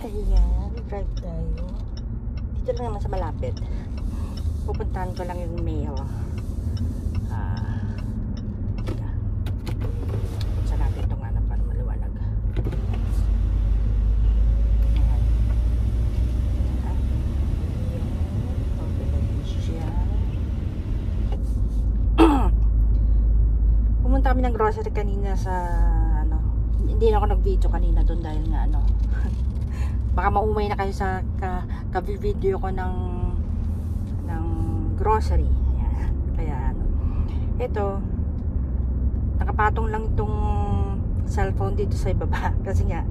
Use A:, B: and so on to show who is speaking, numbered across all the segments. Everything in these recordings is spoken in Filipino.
A: Ayan, drive tayo. Dito lang naman sa malapit. Pupuntahan ko lang yung mail. Sa natin itong ano para maliwanag. Ayan. Pumunta kami ng grocery kanina sa ano. Hindi na ako nag-video kanina doon dahil nga ano. Baka maumay na kayo sa ka-video ko ng grocery. Ayan. Kaya ano. Ito, nakapatong lang itong cellphone dito sa ibaba. Kasi nga,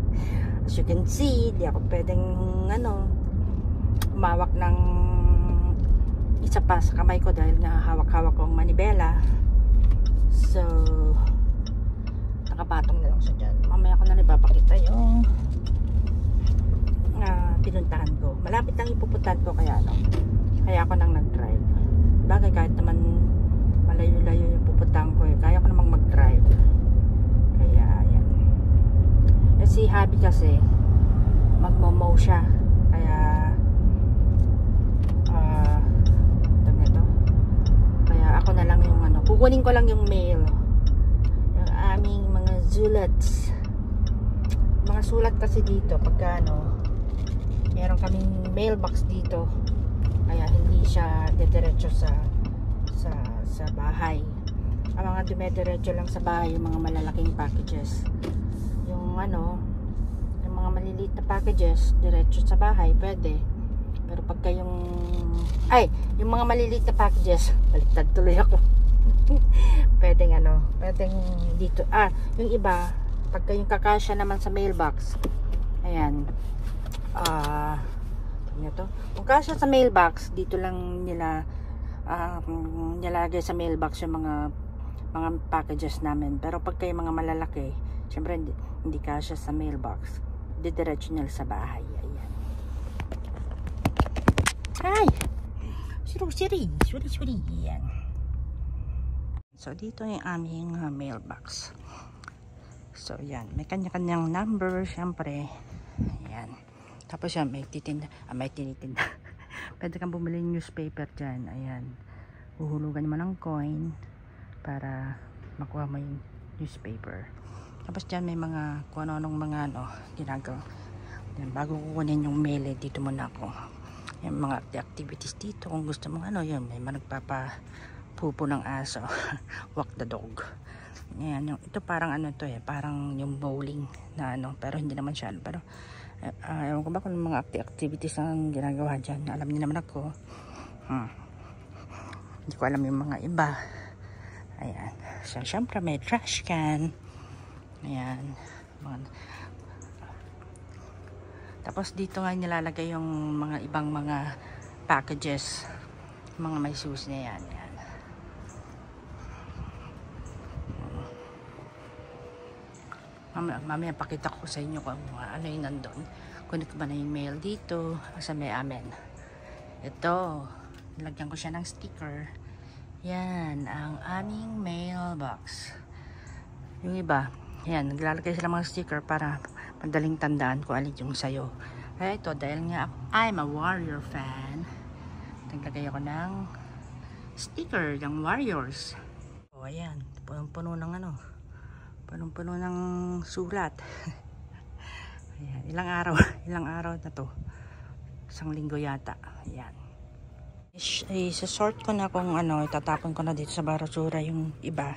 A: as you can see, di ako pwedeng ano, umawak ng isa pa sa kamay ko dahil nga hawak-hawak ko ang manibela. So, nakapatong na lang siya dyan. Mamaya ko na ipapakita yung pinuntahan ko. Malapit lang ipupuntahan ko kaya ano. Kaya ako nang nag-drive. Bagay kahit naman malayo-layo yung pupuntahan ko eh. Kaya ko namang mag-drive. Kaya ayan. Si Habi kasi magmo-mow siya. Kaya ito. Kaya ako na lang yung ano. Kukunin ko lang yung mail. Yung aming mga zulats. Mga sulat kasi dito pagka ano meron kaming mailbox dito kaya hindi siya dediretso sa bahay. Ang mga dumediretso lang sa bahay yung mga malalaking packages, yung ano yung mga maliliit na packages diretso sa bahay pwede, pero pagka yung mga maliliit na packages baliktad tuloy ako pwedeng ano, pwedeng dito yung iba pagka yung kakasya naman sa mailbox ayan to. Kung kasya sa mailbox, dito lang nila nilagay sa mailbox yung mga packages namin. Pero pag kayo mga malalaki, syempre hindi kasya sa mailbox. Didiretso nila sa bahay. Ayan. Ay! Suri. Ayan. So, dito yung aming mailbox. So, yan. May kanya-kanyang number, syempre. Ayan. Tapos yan, may tinitinda. Pwede kang bumili ng newspaper dyan. Ayan. Huhulugan mo ng coin para makuha mo yung newspaper. Tapos dyan may mga kung ano-anong mga ginagawa. Yan, bago kukunin yung mail, dito muna ako. Yung mga activities dito. Kung gusto mong yun, may mga nagpapapupo ng aso. Walk the dog. Ayan, ito parang parang yung bowling na pero hindi naman siya. Pero ewan ko ba kung mga activities ang ginagawa dyan. Alam niyo naman ako. Hindi ko alam yung mga iba. Ayan. So, syempre may trash can. Ayan. Tapos dito nga nilalagay yung mga ibang mga packages. Mga may shoes na yan. Ayan. Mamaya pakita ko sa inyo kung ano yung nandun. Kunin ko ba na yung mail dito sa may amin. Ito, nilagyan ko siya ng sticker. Yan ang aming mailbox. Yung iba, yan, naglalagay sila mga sticker para madaling tandaan kung alin yung sayo. Kaya ito, dahil nga I'm a Warrior fan, naglagay ako ng sticker ng Warriors. O ayan, punong-puno ng punong-puno ng sulat. Ayan, ilang araw na to. 1 linggo yata. Ayan. Isa-sort ko na kung itatapon ko na dito sa basura yung iba.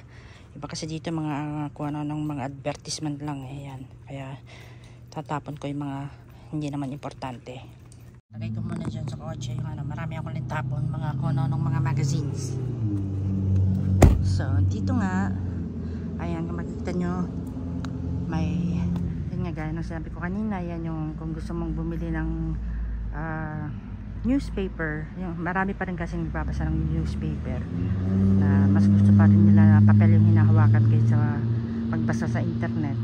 A: Iba kasi dito mga kung ng mga advertisement lang. Ayan. Kaya tatapon ko yung mga hindi naman importante. Lagay ko muna dyan sa kotse yung marami akong litapon mga kung ng mga magazines. So, dito nga ayan, kung makikita nyo may yun nga gaya ng sabi ko kanina, yan yung kung gusto mong bumili ng newspaper, yung marami pa rin kasi nagbabasa ng newspaper na mas gusto pa rin nila na papel yung hinahawakan kaysa pagbasa sa internet.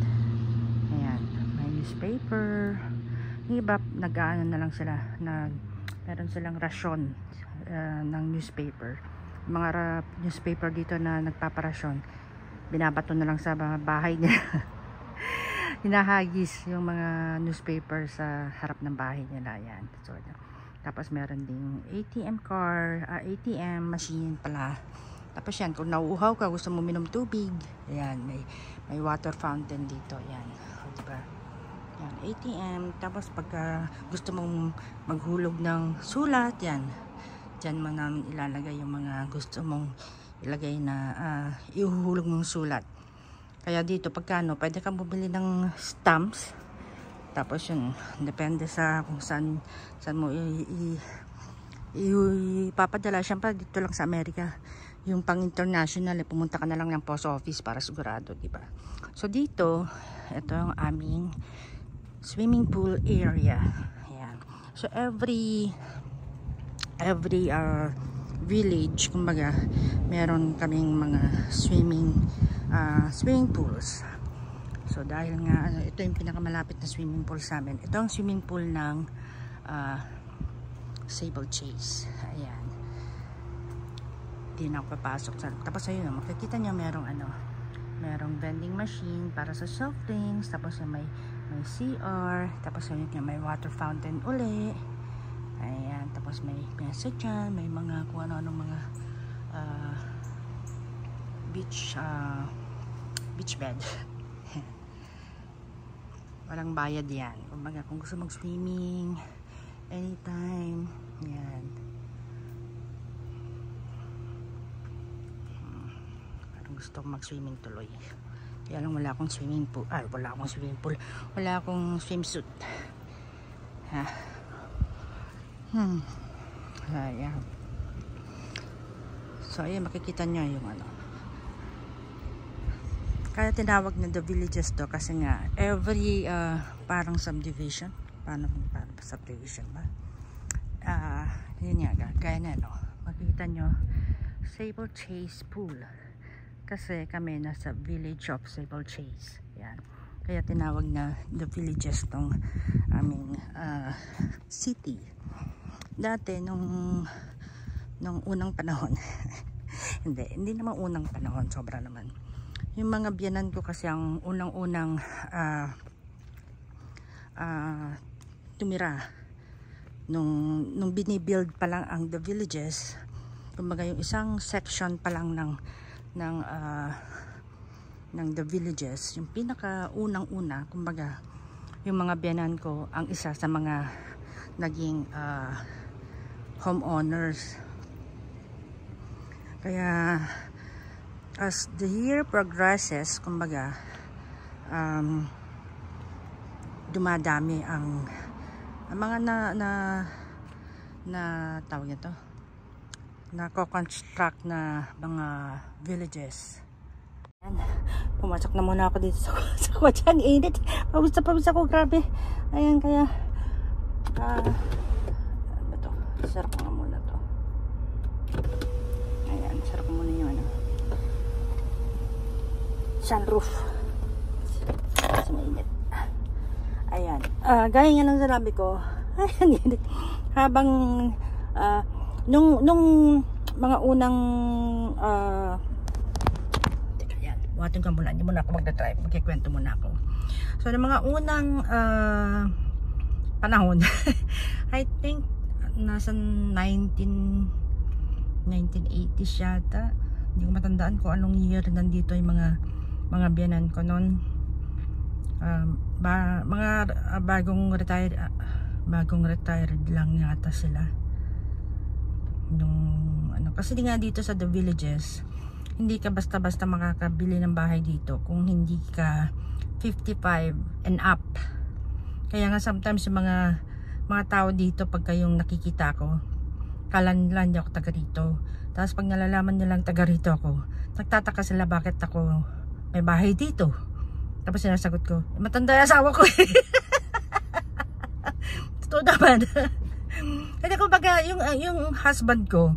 A: Ayan, may newspaper. Yung iba nag-aano na lang sila, meron silang rasyon ng newspaper. Mga newspaper dito na nagpaparasyon, binabato na lang sa bahay niya. hinahagis yung mga newspaper sa harap ng bahay nila. Yan. So, tapos meron ding ATM ATM machine pala. Tapos yan, kung nauuhaw ka, gusto mo minom tubig, ayan, may water fountain dito. Yan, diba? Yan, ATM. Tapos pagka gusto mong maghulog ng sulat, yan, dyan mo namin ilalagay yung mga gusto mong ilagay na ihuhulog mong sulat. Kaya dito pagkano, pwede kang bumili ng stamps. Tapos yun, depende sa kung saan mo ipapadala. Siyempre dito lang sa Amerika. Yung pang international, pumunta ka na lang ng post office para sigurado, di ba? So dito, ito yung aming swimming pool area. Ayan. So every village, kumbaga, meron kaming mga swimming pools. So dahil nga ito yung pinakamalapit na swimming pool sa amin. Ito ang swimming pool ng Sable Chase. Ayan. Hindi na ako papasok sa. Tapos ayun, makikita nyo merong vending machine para sa soft drinks. Tapos may CR. Tapos ayun, may water fountain uli. Ayan, tapos may mesa dyan, may mga kung ano-anong mga beach bed. Walang bayad yan. Kumbaga, kung gusto mag-swimming anytime, yan. Parang gusto kong mag-swimming tuloy. Kaya lang wala akong swimming pool. Wala akong swimsuit. Ha. Ayan. So ayan, makikita nyo yung kaya tinawag na the villages to kasi nga every parang subdivision, parang subdivision ba, yun nga, gaya na makikita nyo Sable Chase Pool kasi kami nasa village of Sable Chase. Yan, kaya tinawag na the villages tong aming city. Dati nung unang panahon hindi naman unang panahon, sobra naman. Yung mga biyanan ko kasi ang unang-unang tumira nung binibuild pa lang ang the villages. Kumbaga yung isang section pa lang ng the villages, yung pinaka unang-una, kumbaga yung mga biyanan ko ang isa sa mga naging homeowners. Kaya as the year progresses, kumbaga dumadami ang mga na tawag nito, nako-construct na mga villages. Ayan, pumasok na muna ako dito sa kotse. Ang init, pawis ako, grabe. Ayan, kaya ano to, sarap nga muna to. Ayan, sarap muna yung sunroof kasi mainit. Ayan, gaya nga ng sinabi ko, ayan, init. Habang nung mga unang teka, yan, buhatin ka muna, hindi muna ako magdadrive, magkikwento muna ako. So ng mga unang panahon I think nasa 1980s yata, hindi ko matandaan kung anong year nandito yung mga biyanan ko noon. Bagong retired lang yata sila nung kasi nga dito sa the villages hindi ka basta-basta makakabili ng bahay dito kung hindi ka 55 and up. Kaya nga sometimes yung mga tao dito pagka yung nakikita ko, kala nila hindi ako taga rito. Tapos pag nalalaman nilang taga rito ako, nagtataka sila bakit ako may bahay dito. Tapos sinasagot ko, matanda yung asawa ko. Totoo naman. Kasi kumbaga yung husband ko,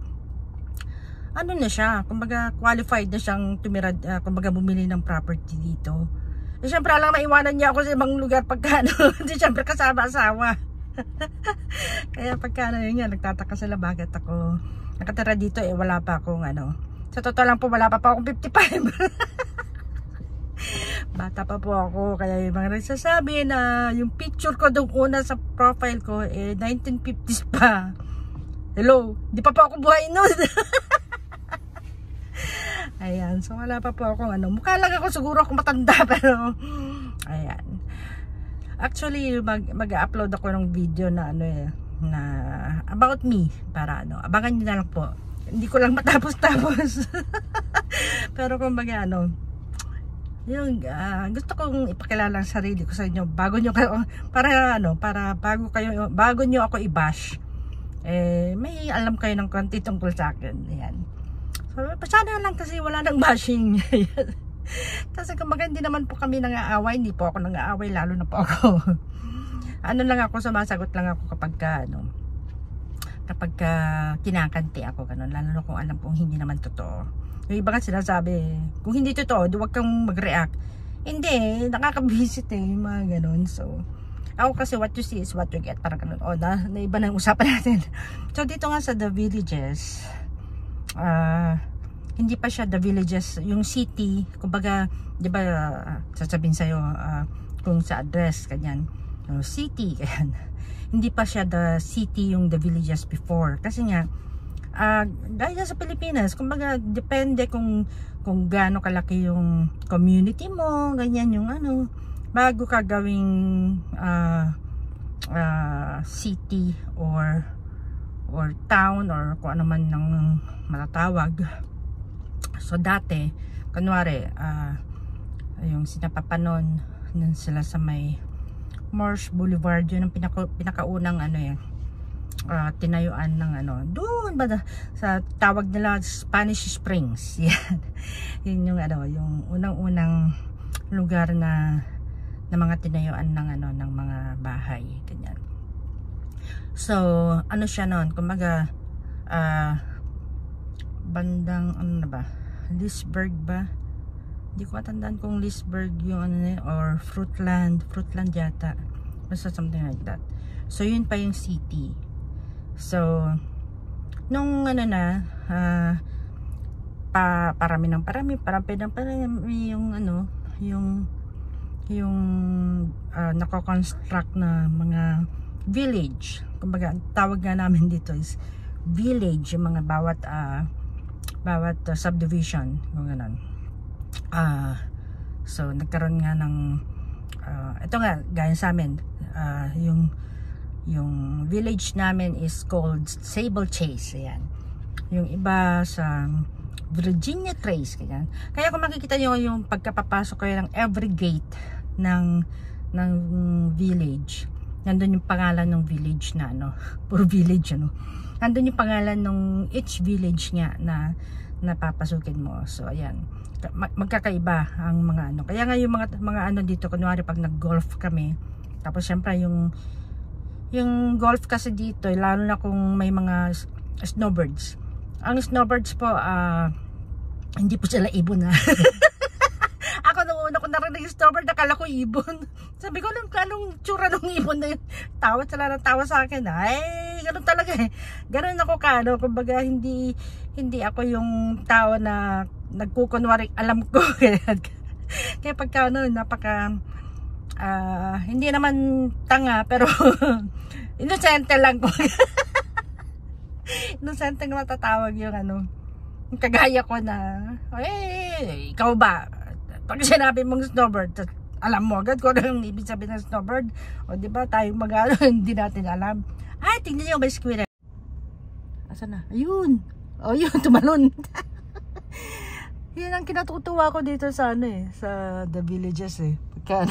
A: ano na siya, kumbaga qualified na siyang tumira, kumbaga bumili ng property dito. Eh, syempre alam maiwanan niya ako sa ibang lugar pagka hindi syempre kasama asawa. Kaya pagka yun nga, nagtataka sila bakit ako nakatira dito, wala pa akong sa totoo lang po, wala pa akong 55. Bata pa po ako, kaya yung mga nagsasabi na yung picture ko doon una sa profile ko 1950s pa. Hello, di pa po ako buhay nun. Ayan, so wala pa po akong mukha lang ako siguro ako matanda pero ayan. Actually, mag-upload ako ng video na na about me para abangan niyo na lang po. Hindi ko lang matapos-tapos. Pero kumbaga yung gusto kong ipakilala ang sarili ko sa inyo bago nyo para bago nyo ako i-bash may alam kayo ng konti tungkol sa akin. Ayan. So, sana lang kasi wala nang bashing. Kasi kumbaga hindi naman po kami nang-aaway, hindi po ako nang-aaway, lalo na po ako. Lang ako, sumasagot lang ako kapag kinakanti ako ganun, lalo na kung alam kong hindi naman totoo. Yung iba nga sinasabi, kung hindi totoo, huwag kang mag-react. Hindi, nakaka-visit mga ganun. So, ako kasi what you see is what you get, parang ganun. Na iba na usapan natin. So, dito nga sa The Villages, hindi pa siya The Villages, yung city, kumbaga, di ba, sasabihin sa'yo, kung sa address, kanyan, city, kanyan. Hindi pa siya the city yung The Villages before. Kasi nga, gaya sa Pilipinas, kumbaga depende kung gaano kalaki yung community mo, ganyan yung bago ka gawing city or town or kung ano man ng matatawag. So dati, kunwari yung sinapapanon nun sila sa may Morse Boulevard, yun ang pinakaunang tinayuan ng doon ba sa tawag nila Spanish Springs. Yan. Yun yung yung unang-unang lugar na mga tinayuan ng mga bahay ganyan. So siya noon, kumbaga bandang Leesburg ba? Hindi ko matandaan kung Leesburg yung or Fruitland yata. Basta something like that. So yun pa yung city. So nung parami yung nako-construct na mga village. Kumbaga ang tawag nga namin dito is village, yung mga bawat subdivision, yung ganun. So nagkaroon nga ng ito nga gaya sa amin, yung village namin is called Sable Chase. Ayan. Yung iba sa Virginia Trace, ganyan. Kaya kung makikita nyo yung pagkapapasok kayo ng every gate ng village, nandun yung pangalan ng village na puro village nandun yung pangalan ng each village nga na napapasukin mo. So ayan, magkakaiba ang mga kaya nga yung mga dito, kunwari pag nag-golf kami, tapos syempre yung golf kasi dito, lalo na kung may mga snowbirds. Ang snowbirds po, hindi po sila ibon Ako nung una ko narinig yung snowbird, nakala ko ibon. Sabi ko, anong tsura ng ibon na yun? Tawa sila ng tawa sa akin. Ay, ganun talaga Ganun ako kumbaga hindi ako yung tao na nagkukunwari alam ko. Kaya pagka napaka hindi naman tanga, pero inosente lang ko. Inosente nga matatawag yung yung kagaya ko na ikaw ba pag sinabi mong snowbird, alam mo agad kung ano yung ibig sabihin ng snowbird. O diba tayong hindi natin alam. Ay, tingnan nyo, may squirrel. Asa na? Ayun. O yun, tumalon. Yan ang kinatutuwa ko dito sa sa The Villages pagka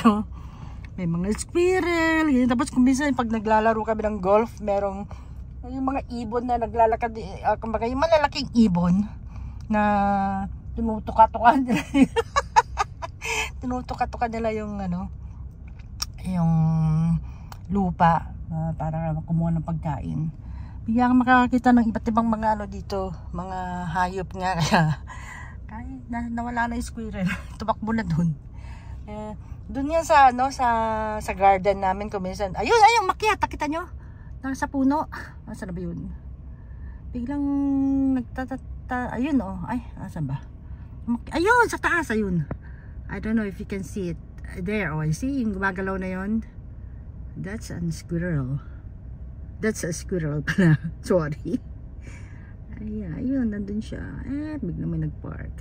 A: may mga squirrel, tapos kung minsan pag naglalaro kami ng golf, merong yung mga ibon na naglalakad, kumbaga yung malalaking ibon na tinutuka-tuka nila. Tinutuka-tuka nila yung yung lupa para kumuha ng pagkain. Bigla kang makakita ng iba't ibang mga dito, mga hayop nga, kaya nawala na yung squirrel. Tumakbo na dun. Doon yan sa sa garden namin kung minsan. Ayun, makyat, kita nyo? Nasa puno. Nasaan na ba yun? Biglang nagtatata, ayun ay, asan ba? Ayun, sa taas, ayun. I don't know if you can see it there. Oh, see, yung gumagalaw na yon. That's a squirrel. That's a squirrel pala. Sorry. Ayan, ayun, nandun siya. Bigla may nag-park.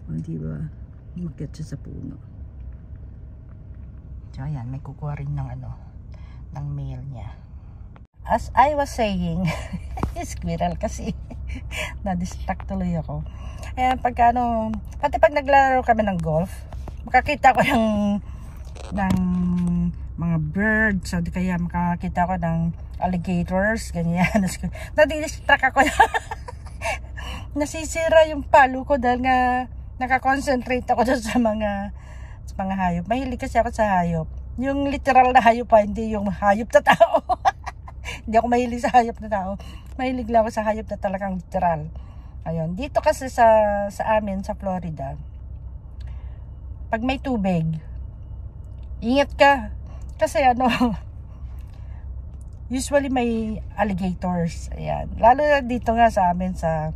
A: O, diba? Umakyat siya sa puno. So, ayan, may kukuha rin ng ng mail niya. As I was saying, squirrel kasi. Na-distract tuloy ako. Ayan, pati pag naglalaro kami ng golf, makakita ko ng mga birds, o di kaya makakita ko ng alligators, ganyan. Nadidistract ako. Nasisira yung palo ko dahil nga nakakonsentrate ako doon sa mga hayop. Mahilig kasi ako sa hayop. Yung literal na hayop pa, hindi yung hayop na tao. Hindi ako mahilig sa hayop na tao. Mahilig lang ako sa hayop na talagang literal. Ayun, dito kasi sa amin sa Florida, pag may tubig, ingat ka. Kasi usually may alligators. Ayan. Lalo na dito nga sa amin sa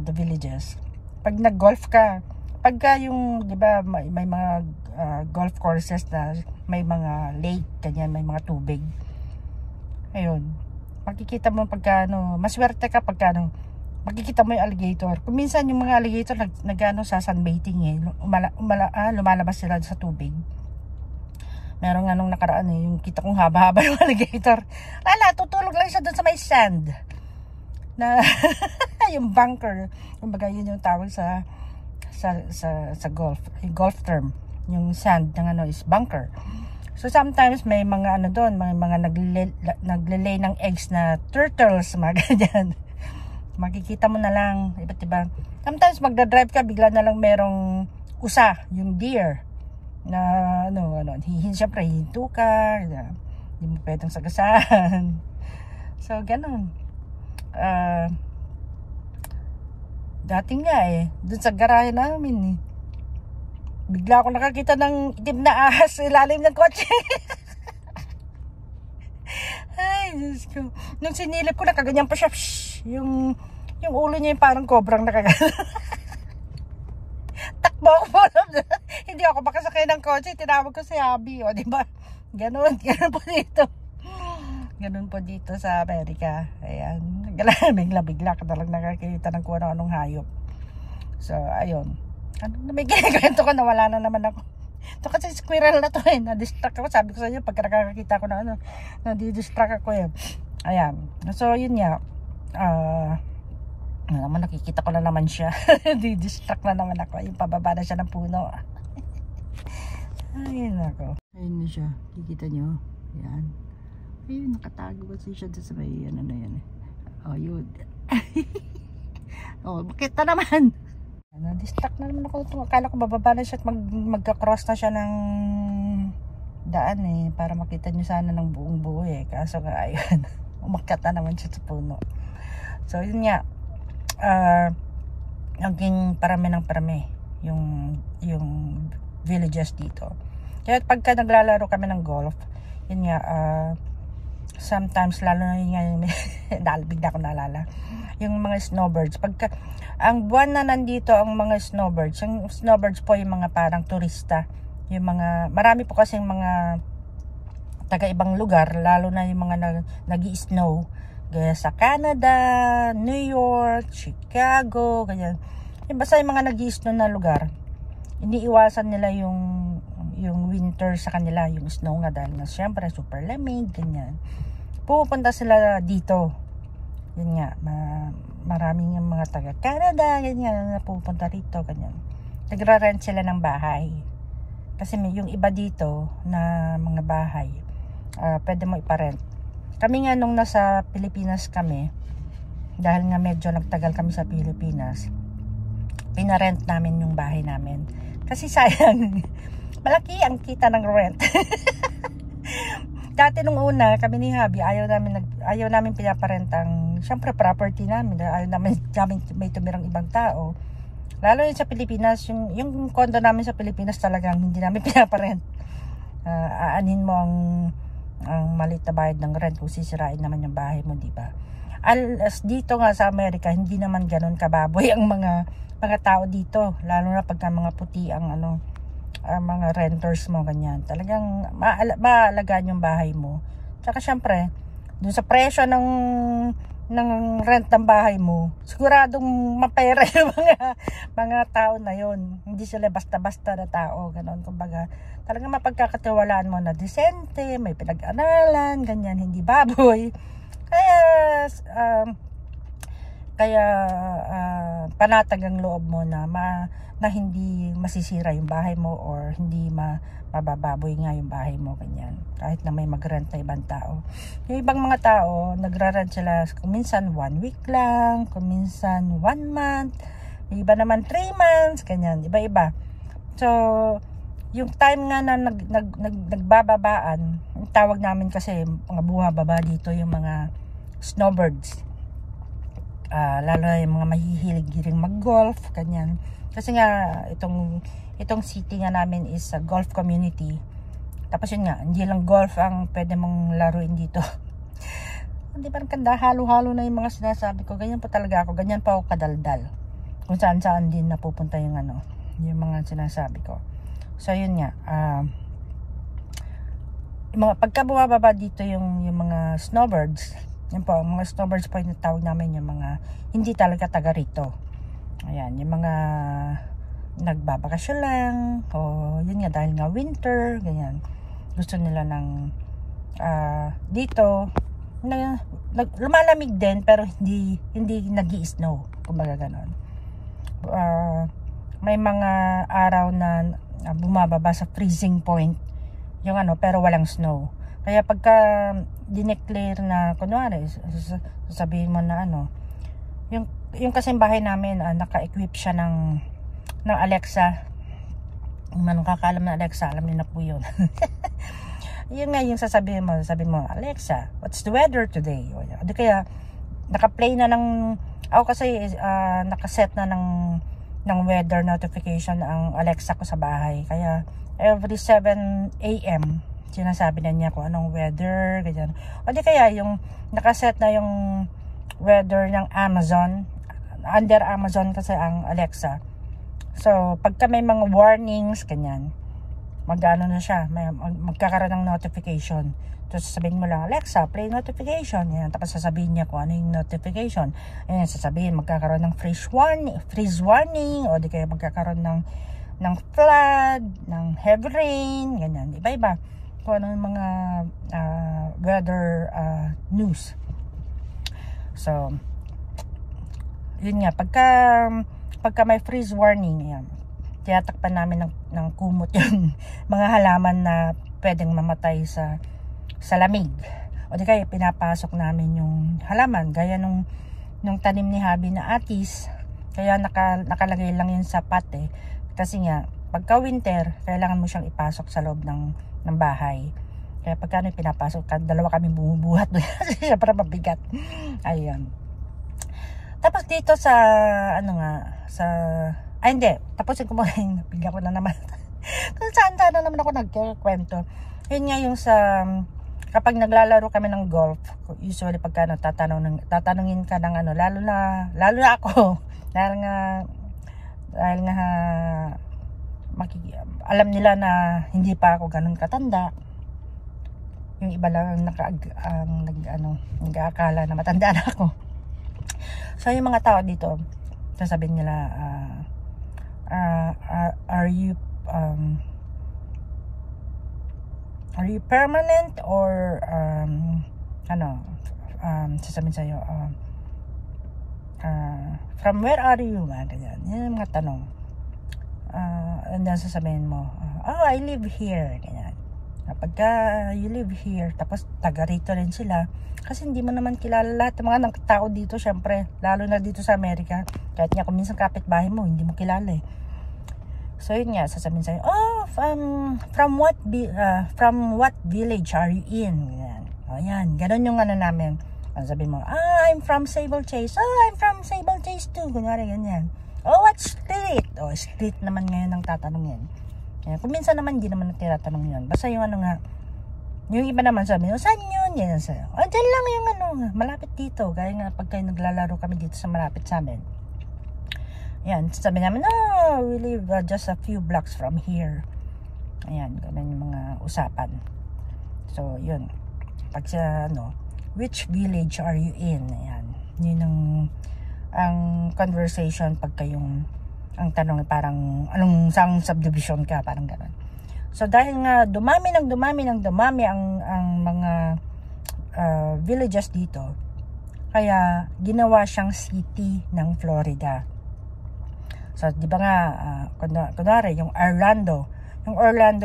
A: the villages. Pag nag-golf ka, pagka yung, 'di ba, may mga golf courses na may mga lake, ganyan, may mga tubig. Ayun. Makikita mo pagka maswerte ka pagka makikita mo yung alligator. Kung minsan yung mga alligator sa sunbathing lumalabas sila sa tubig. Meron nga nung nakaraan yung kita kong haba-haba ng alligator. Tutulog lang siya doon sa may sand. Na yung bunker. Kumbaga yun yung tawag sa golf. Yung golf term. Yung sand ng is bunker. So sometimes may mga doon, may mga naglelay ng eggs na turtles, mga ganyan. Makikita mo na lang, iba't iba. Sometimes magdadrive ka, bigla na lang merong usa, yung deer. Na siyempre hinto ka, hindi mo pwedeng sagasahan. So ganun. Dating nga dun sa garahe namin bigla ako nakakita ng itim na ahas sa ilalim ng kotse. Ay, Diyos ko. Nung sinilip ko, nakaganyan pa siya. Yung ulo niya yung parang kobrang nakaganyan. Takbo ako. Hindi ako makasakay ng kotse. Tinawag ko si Abby. O, diba? Ganun po dito. Ganun po dito sa Amerika. Ayan. Bigla ka talagang nakakita ng kung anong hayop. So, ayun. May kinikwento ko, nawala na naman ako. Ito kasi squirrel na to na-distract ako. Sabi ko sa inyo, pagka nakakita ko na na-distract ako Ayan. So, yun nga. Naman, nakikita ko na naman siya. Di-distract na naman ako. Yung pababa na siya ng puno. Ayun ako. Ayun na siya. Kikita nyo. Ayan. Ayun, nakatago kasi siya sa may na yan. Oh, yun. Oh, bakit na naman? Na-distract na naman ako. Akala ko bababa na siya at magka-cross na siya ng daan para makita nyo sana ng buong buo kaso nga ayun. Umakyat na naman siya sa puno. So yun nga, naging parami ng parami yung villages dito. Kaya pagka naglalaro kami ng golf, yun nga, sometimes lalo na yun nga, bigla ko naalala yung mga snowbirds. Pagka ang buwan na nandito ang mga snowbirds, yung snowbirds po yung mga parang turista, yung mga, marami po kasing mga taga ibang lugar, lalo na yung mga nag-i-snow gaya sa Canada, New York, Chicago, ganyan. Basta yung mga nag-i-snow na lugar, iniiwasan nila yung winter sa kanila, yung snow nga, dahil na syempre super lamig, ganyan. Pupunta sila dito. Yun nga, maraming yung mga taga Canada, ganyan, na pupunta rito, ganyan. Nagra-rent sila ng bahay. Kasi may yung iba dito na mga bahay, pwede mo iparent. Kami nga nung nasa Pilipinas kami, dahil nga medyo nagtagal kami sa Pilipinas, pinarent namin yung bahay namin. Kasi sayang, malaki ang kita ng rent. Dati nung una, kami ni Habi, ayaw namin pinaparent ang, syempre, property namin. Ayaw namin may tumirang ibang tao. Lalo yun sa Pilipinas, yung condo namin sa Pilipinas talagang hindi namin pinaparent. Aanin mo ang maliit na bayad ng rent kung sisirain naman yung bahay mo, di ba? As dito nga sa Amerika, hindi naman ganun kababoy ang mga tao dito, lalo na pagka mga puti ang mga renters mo, ganyan. Talagang maalagaan yung bahay mo. Tsaka syempre, dun sa presyo ng rent ng bahay mo, siguradong mapera yung mga tao na yon. Hindi sila basta-basta na tao, gano'n. Kumbaga, talagang mapagkakatiwalaan mo na disente, may pinag-aralan, ganyan, hindi baboy. Kaya panatag ang loob mo na hindi masisira yung bahay mo or hindi mabababoy nga yung bahay mo, ganyan. Kahit na may mag-rent na ibang tao. Yung ibang mga tao, nagra-rent sila kung minsan 1 week lang, kung minsan 1 month, yung iba naman 3 months, ganyan, iba-iba. So, yung time nga na nagbababaan, ang tawag namin kasi mga bumababa dito yung mga snowbirds. Lalo na yung mga mahihilig mag-golf, ganyan. Kasi nga itong city nga namin is a golf community. Tapos yun nga, hindi lang golf ang pwede mong laruin dito. Hindi parang kanda, halo-halo na yung mga sinasabi ko. Ganyan pa talaga ako, ganyan pa ako kadaldal. Kung saan-saan din napupunta yung yung mga sinasabi ko. So yun nga, pagka bumababa dito yung mga snowbirds, yun po, mga snowbirds po yung tawag namin, yung mga hindi talaga taga rito. Ayan, yung mga nagbabakasyon lang, o yun nga, dahil nga winter, ganyan, gusto nila ng dito na lumalamig din pero hindi nag-i-snow, kumbaga ganon. May mga araw na bumababa sa freezing point yung pero walang snow. Kaya pagka dineclare na kunwari sasabihin mo na yung kasing bahay namin naka-equip siya ng Alexa. Kung manong kakaalam na Alexa, alam niyo na po yun. Yun nga yung sasabihin mo, Alexa, what's the weather today? O di kaya naka-play na ako kasi nakaset na ng weather notification ang Alexa ko sa bahay. Kaya every 7 AM sinasabi na niya kung anong weather, ganyan. O di kaya yung nakaset na yung weather ng Amazon, under Amazon kasi ang Alexa. So pagka may mga warnings, ganyan, magano na siya, magkakaroon ng notification. Tapos sasabihin mo lang, Alexa, play notification. Yan. Tapos sasabihin niya kung ano yung notification. Ayan, sasabihin, magkakaroon ng freeze warning, o di kaya magkakaroon ng flood, ng heavy rain, ganyan. Iba-iba. Kung ano yung mga weather news. So, yun nga, pagka may freeze warning, yan, tinatakpan namin ng kumot yung mga halaman na pwedeng mamatay sa lamig. O di kaya pinapasok namin yung halaman gaya nung tanim ni Habi na atis. Kaya nakalagay lang yun sa pot kasi nga pagka winter kailangan mo siyang ipasok sa loob ng bahay. Kaya pagka pinapasok, dalawa kami bumubuhat kasi para mabigat. Ayun. Tapos dito sa hindi, tapusin ko muna yung bigyan ko na naman. Kung saan na naman ako nagkikwento. Yun nga yung kapag naglalaro kami ng golf, usually pagka tatanungin ka ng lalo na ako, dahil nga alam nila na hindi pa ako ganun katanda. Yung iba lang nag-aakala na matanda na ako. So yung mga tao dito, sasabihin nila, are you permanent or sasabihin sa'yo, from where are you? Ganyan. Yan yung mga tanong. And then sasabihin mo, I live here. Ganyan. Pagka you live here, tapos taga rito rin sila, kasi hindi mo naman kilala lahat ng mga tao dito, syempre, lalo na dito sa Amerika. Kahit nga kung minsan kapitbahay mo, hindi mo kilala So yun nga, sasabihin sa'yo, from what village are you in? Yan. O yan, ganun yung namin. Sabihin mo, I'm from Sable Chase. I'm from Sable Chase too. Kunyari, ganyan. What street? Street naman ngayon ang tatanungin. Kaya, kung minsan naman, hindi naman tinatanong yun. Basta yung Yung iba naman sabi, saan yun? Yan sa'yo. Dyan lang yung malapit dito. Gaya nga pag kayo naglalaro kami dito sa malapit sa amin. Yan, sabi namin, we live just a few blocks from here. Ayan, ganun yung mga usapan. So, yun. Pag sa, which village are you in? Ayan. Yun ang conversation pag kayong, ang tanong parang, saan subdivision ka? Parang ganun. So dahil nga dumami ang mga villages dito, kaya ginawa siyang city ng Florida. So di ba nga kunwari yung Orlando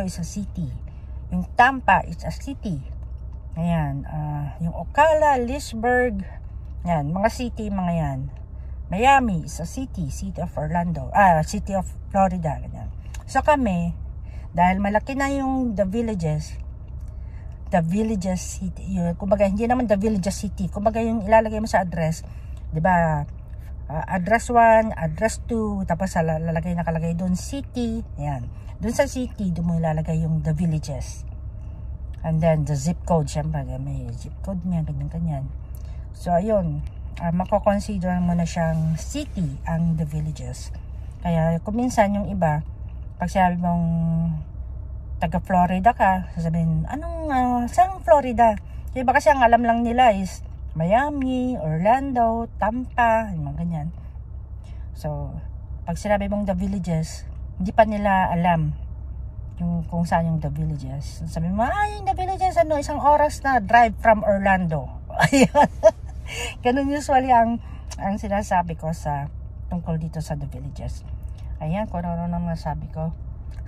A: is a city, yung Tampa is a city, ayan, yung Ocala, Leesburg, yan, mga city, mga yan. Miami is a city of city of Florida, ganyan. So kami, dahil malaki na yung the villages city, kumbaga hindi naman the villages city, kumbaga yung ilalagay mo sa address, di ba, address 1, address 2, tapos nakalagay doon city, yan, doon sa city, doon mo ilalagay yung the villages, and then the zip code, syempre may zip code niya, ganyan. So ayun, mako-consider mo na siyang city ang the villages. Kaya kung minsan yung iba, pag sabi mong taga Florida ka, sasabihin, saan Florida? Yung iba kasi ang alam lang nila is Miami, Orlando, Tampa, yung mga ganyan. So, pag sinabi mong the villages, hindi pa nila alam yung kung saan yung the villages. Sabi mo, yung the villages, isang oras na drive from Orlando. Ayan. Ganun usually ang sinasabi ko sa tungkol dito sa the villages. Ayan, kung ano nang nasabi ko.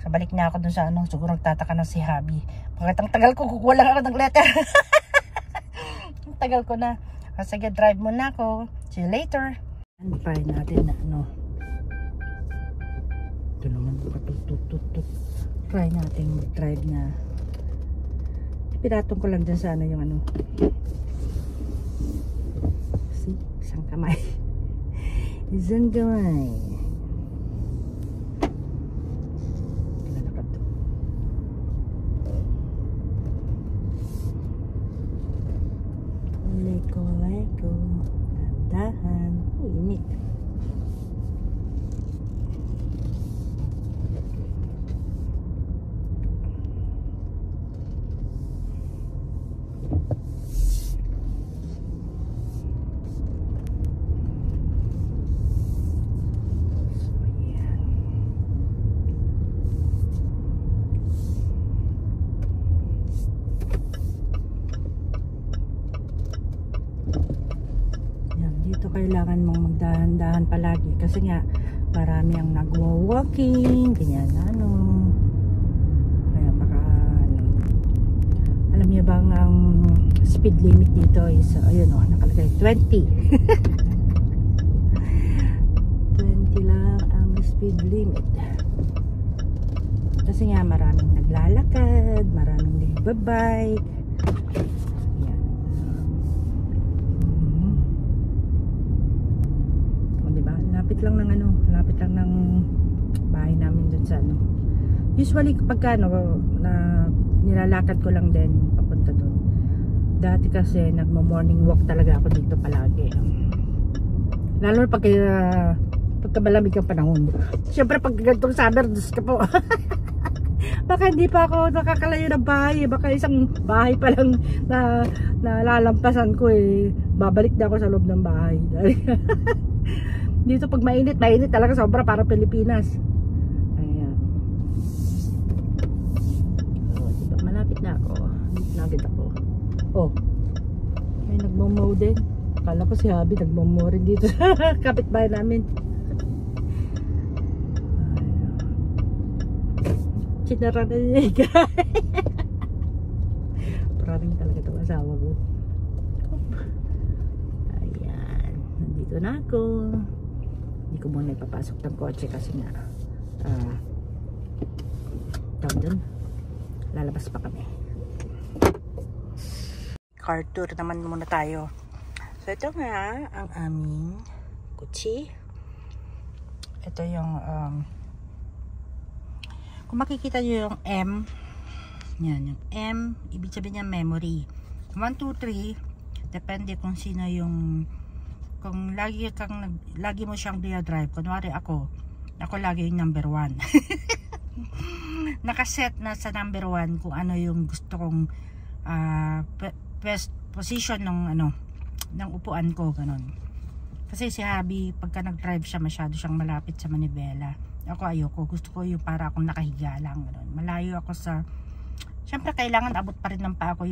A: So, balik na ako dun sa siguro nagtataka na si Habi. Bakit ang tagal ko, kukuha lang ako ng letter. Ang tagal ko na. Sige, drive muna ako. See you later. Try natin na ito naman, patut. Try natin mag-drive na. Pinatong ko lang dyan sa yung see, isang kamay. Isang kamay. Leko. Dahan. Init. Kailangan mong magdahan-dahan palagi kasi nga marami ang nagwo-walking, ganyan, kaya baka alam niyo bang ang speed limit dito is ayun nakalagay 20. 20 lang ang speed limit kasi nga maraming naglalakad, maraming nagbabike. Lapit lang ng bahay namin dun sa usually kapag na nilalakad ko lang din papunta dun. Dati kasi nagmo-morning walk talaga ako dito palagi. Lalo pagka malamig ang panahon. Siyempre pag ganitong summer, Diyos ka po. Baka hindi pa ako nakakalayo ng bahay, baka isang bahay pa lang na lalampasan ko babalik na ako sa loob ng bahay. Dito pag mainit talaga sobra, para Pilipinas. Ayan. Diba, malapit na ako. Malapit ako. May nagmo-mow din. Akala ko si Habi nagmo-mow rin dito sa kapitbahay namin. Sinara na niya. Maraming talaga itong asawa ko. Ayan. Nandito na ako. Hindi ko muna ipapasok ng kotse kasi nga doon lalabas pa kami. Car tour naman muna tayo. So ito nga ang aming kutsi. Ito yung kung makikita nyo yung M, Yan, yung M, ibig sabihin niya memory. 1, 2, 3, depende kung sino yung, kung lagi mo siyang drive. Kunwari ako lagi yung number 1. Nakaset na sa number 1 kung ano yung gusto kong position ng upuan ko, ganun. Kasi si Habi, pagka nag-drive siya, masyado siyang malapit sa manibela. Ako ayoko, gusto ko yung para akong nakahiga lang, ganun. Malayo ako sa, syempre kailangan abot pa rin ng pa ako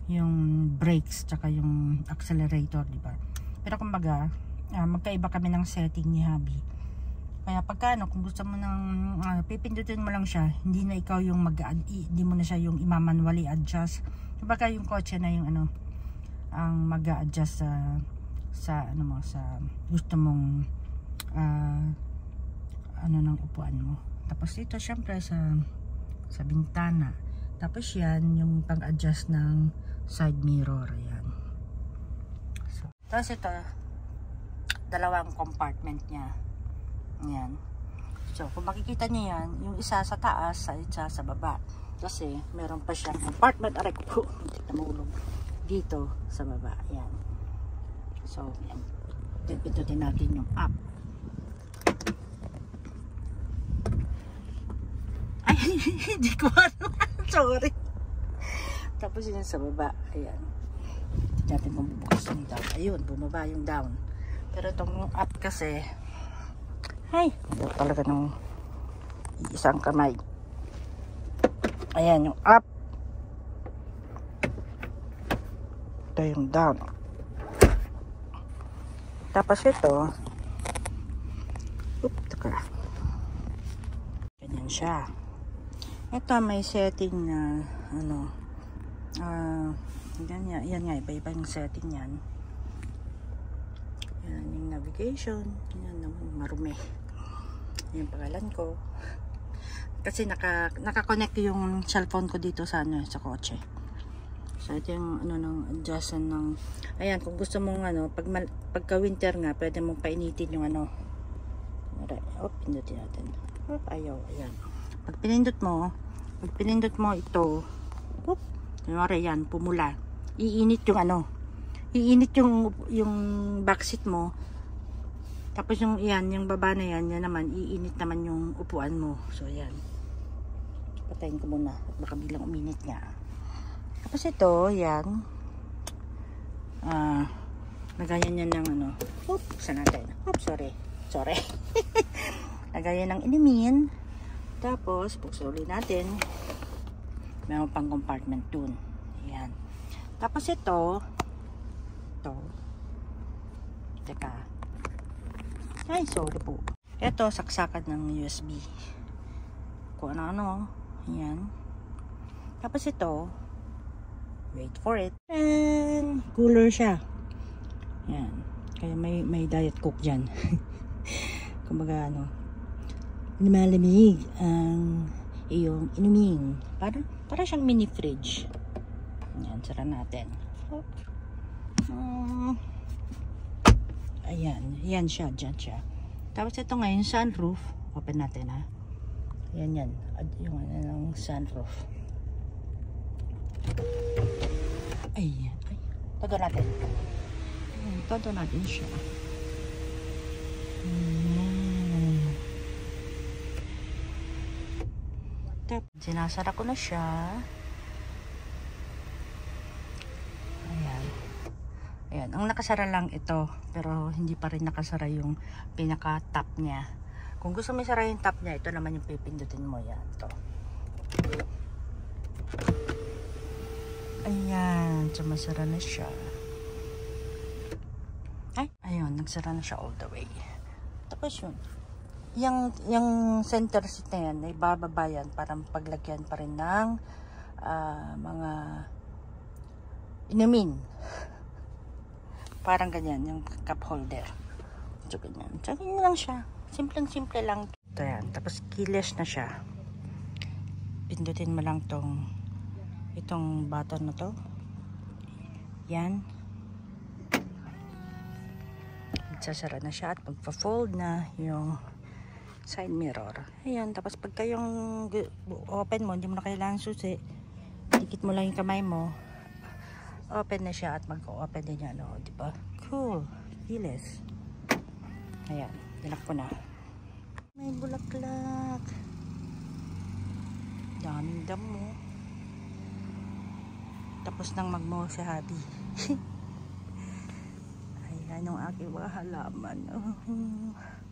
A: yung brakes tsaka yung accelerator, di ba? Pero kumbaga, magkaiba kami ng setting ni Habi. Kaya pagka kung gusto mo ng pipindutin mo lang siya, hindi na ikaw yung hindi mo na siya yung manually adjust. Kumbaga yung kotse na yung ang mag-a-adjust sa gusto mong ng upuan mo. Tapos ito syempre sa bintana. Tapos yan yung pang-adjust ng side mirror, yan. So, tapos ito dalawang compartment niya. Yan. So, kung makikita niyo yan, yung isa sa taas, isa sa baba. Kasi meron pa siyang compartment, aray ko, hindi na mahulog dito sa baba. Yan. So, yan. Pindutin natin yung up. Ay, hindi ko sorry. Tapos yun sa baba. Ayan. Hindi natin mabubukas yung down. Ayun, bumaba yung down. Pero itong up kasi, ay, ito talaga ng isang kamay. Ayan, yung up. Ito yung down. Tapos ito, taka. Ganyan siya. Ito may setting na yan nga, iba-iba yung setting yan. Yan yung navigation. Yan naman, marumi. Yung pangalan ko. Kasi naka-connect yung cellphone ko dito sa sa kotse. So ito yung ng adjustment ng, ayan, kung gusto mong pagka winter nga, pwede mong painitin yung pindutin natin. Ayaw, ayan. Pag pinindot mo ito, kunwari yan, pumula. Iinit yung backseat mo. Tapos yung baba na yan naman, iinit naman yung upuan mo. So yan. Patayin ko muna, baka bilang uminit nga. Tapos ito, yan. Lagayan yan ng saan natin? Sorry. Lagayan ng inumin. Tapos, buksuli natin. Mayroon pang compartment dun. Ayan. Tapos ito. Teka. Ay, sorry po. Ito, saksakan ng USB. Kung ano. Ayan. Tapos ito, wait for it. And cooler siya. Ayan. Kaya may diet coke dyan. Kumbaga lumalamig ang iyong inumin. Para siyang mini fridge. Ayan, sara natin. Ayan, yan siya, dyan siya. Tapos ito ngayon, sunroof. Open natin ha. Yan. Yung sunroof. Ayan. Todo natin. Todo natin siya. Sinasara ko na siya. Ayan. Ang nakasara lang ito, pero hindi pa rin nakasara yung pinaka top niya. Kung gusto mo isara yung top niya, ito naman yung pipindutin mo. Yan, ito. Ayan, sumasara na siya. Ayun, nagsara na siya all the way. Tapos yun. Yung center seat na yan, ay bababa yan para paglagyan pa rin ng mga inumin. Parang ganyan, yung cup holder. So, ganyan. So, ganyan lang siya. Simpleng-simple lang. Ito yan. Tapos, keyless na siya. Pindutin mo lang itong button na to. Yan. Sasara na siya at magpa-fold na yung Side mirror. Ayan, tapos pagka yung open mo, hindi mo na kailangan susi. Dikit mo lang yung kamay mo. Open na siya at mag-open din yan. O, diba? Cool. Keyless. Ayan, dinak ko na. May bulaklak. Daming damo. Tapos nang magmo si Habi. Ayan yung aking mga halaman.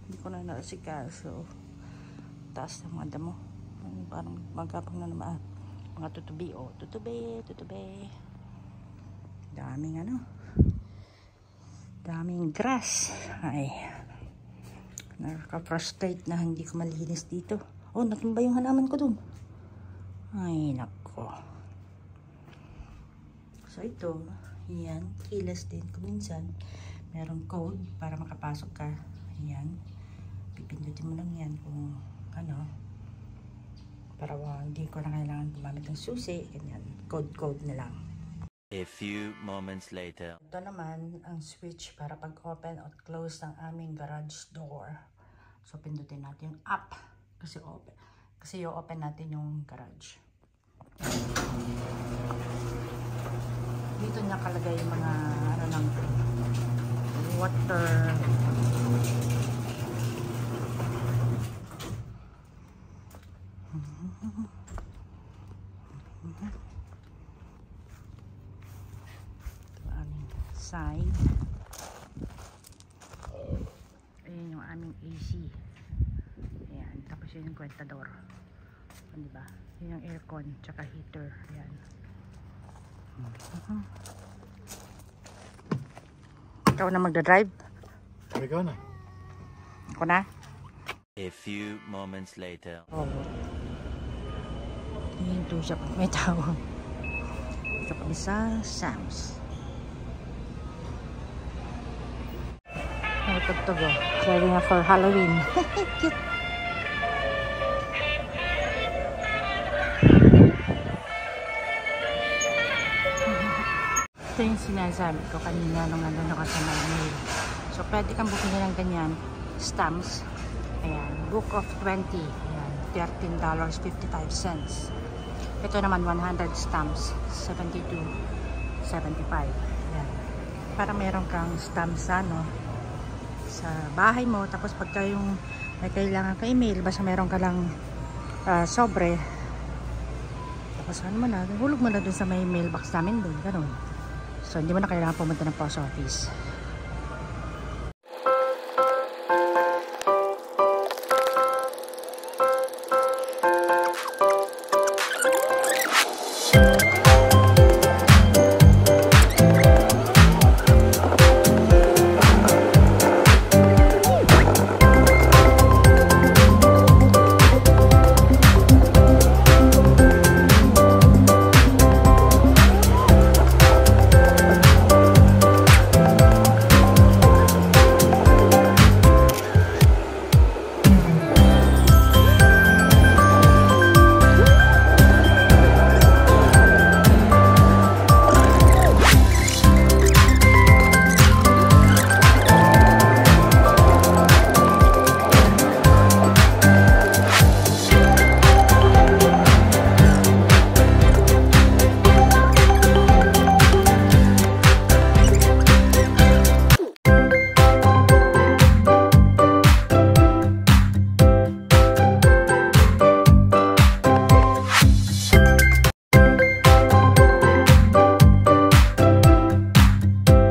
A: Hindi ko na nasikaso. Taas ng mga damo. Parang magkapang na naman. Mga tutubi. O, tutubi. Daming daming grass. Ay. Nakaka-frustrate na hindi ko malinis dito. Oh, natumba yung halaman ko dun. Ay, nako. So, ito, yan, keyless din. Kung minsan, merong code para makapasok ka. Ayan. Pipindutin mo lang yan kung para hindi ko na kailangan gumamit ng susi. Ganyan. Code na lang.
B: A few moments later.
A: Ito naman ang switch para pag-open at close ng aming garage door. So, pindutin natin yung up. Kasi i-open natin yung garage. Dito nakalagay yung mga ng water. Ito aming side. Ayan yung aming AC. Ayan, tapos yun yung kwentador. Diba? Yun yung aircon tsaka heater. Ayan. Ikaw na magdadrive?
C: Ikaw na.
A: Ako na?
B: A few moments later.
A: Oo. Hinto siya pag may tao. Ito kami sa Sam's. Nagtugtog o. Ready na for Halloween. Cute. Ito yung sinasabi ko kanina nung nandun ako sa my mail. So, pwede kang bukinin ng ganyan. Stamps. Ayan. Book of 20. Ayan. $13.55. Ito naman 100 stamps. $72.75. Ayan. Para meron kang stamps sa bahay mo. Tapos pagka yung may kailangan ka email, basta meron ka lang sobre. Tapos mo na, hulog mo na dun sa may mailbox namin dun. Ganun. So, hindi mo na kailangan pumunta ng post office.